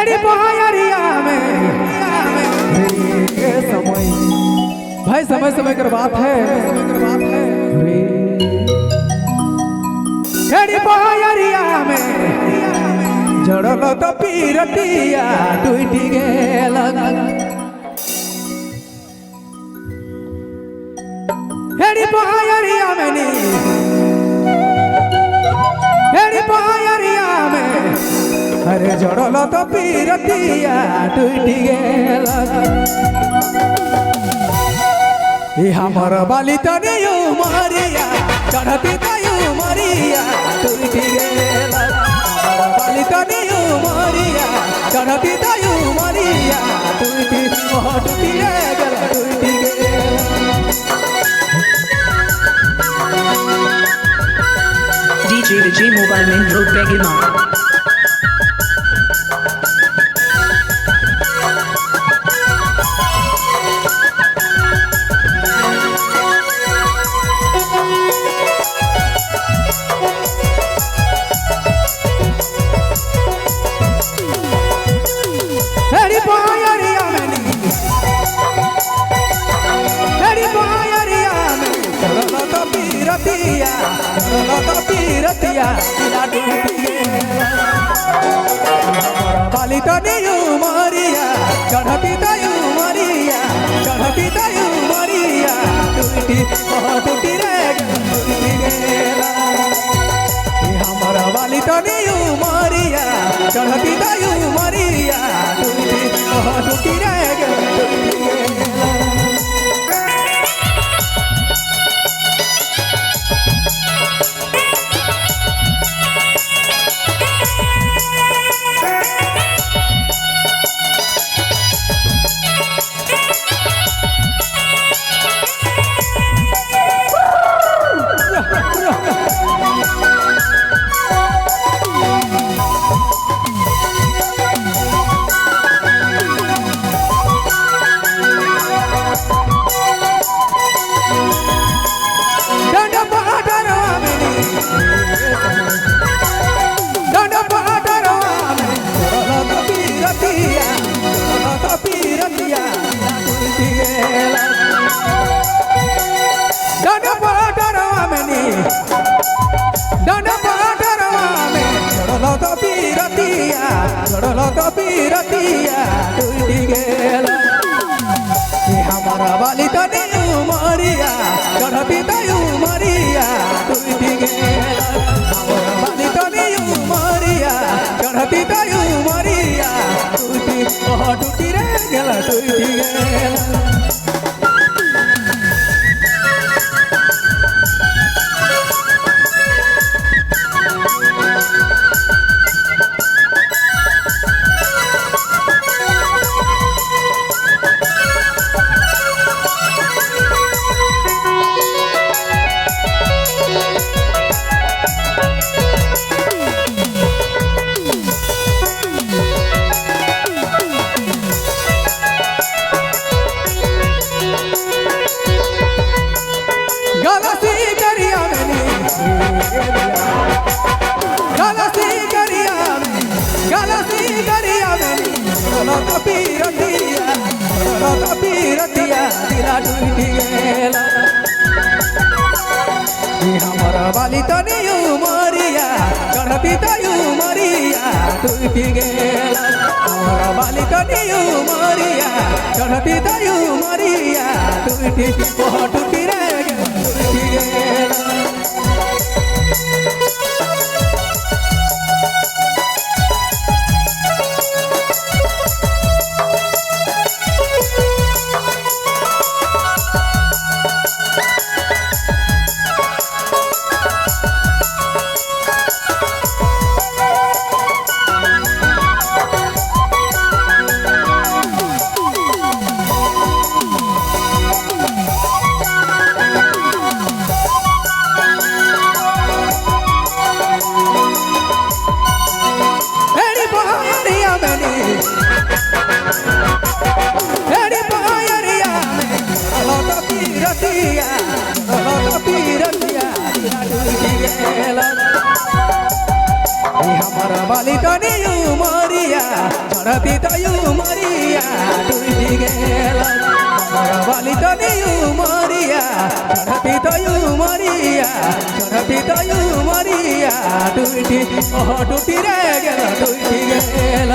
हेड़ी पहाड़िया में ये समय भाई समय समय कर बात है हेड़ी पहाड़िया में जड़ल तो पीरतिया टूटी गेल हेड़ी पहाड़िया में नी हेड़ी पहाड़िया में अरे जड़ल तो पीरतिया टूटी गेल हमर बाली तनियो मारिया चढ़ती तयू मारिया टूटी गेल हमर बाली तनियो मारिया चढ़ती तयू मारिया टूटी गेल टूटी गेल DJ Vijay Mobile Main Road Begima. हेड़ी पहाड़िया में चढ़ल तो पीरतिया तिला टूटी गेल बाली तनियो मारिया चढ़ती तयू मारिया टूटी रे टूटी गेल हमरा बाली तनियो मारिया चढ़ती तयू मारिया टूटी रे टूटी गेल चढ़ल तो पीरतिया टूटी गेल हमारा बाली तनियो मारिया चढ़ती तयू मारिया टूटी गेल हमारा बाली तनियो मारिया चढ़ती तयू मारिया टूटी रे गेल टूटी गेल पीरतिया तिला टूटी गेल हमरा बाली तनियो मारिया चढ़ती तयू मारिया टूटी गेल हमरा बाली तनियो मारिया चढ़ती तयू मारिया टूटी रे टूटी गेल बाली तनियो मारिया চড়াতি তয়ু মরিয়া টুইটি গেল আমার বালি তনিউ মরিয়া চড়াতি তয়ু মরিয়া চড়াতি তয়ু মরিয়া টুইটি ওহ টুটি রে গেল টুইটি গেল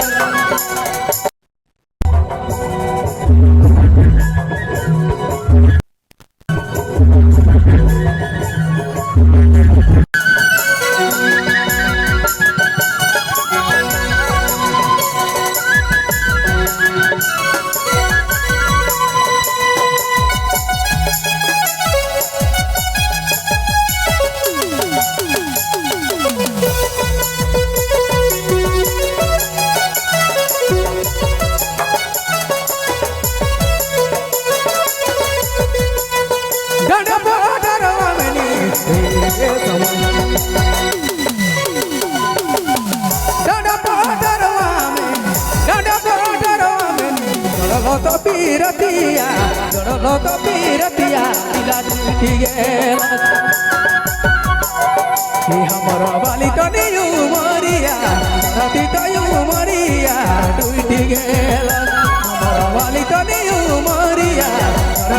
Piratiya, Doroloto Piratiya, Ila Tuti Gela. Ni hamara bali taniyu Maria, Rati tayu Maria, Tuti Gela. Hamara bali taniyu Maria,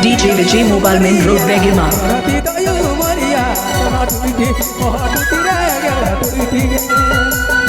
DJ Vijay Mobile Main Road Begirma. Rati tayu Maria, Tuti, oh Tuti Gela, Tuti Gela.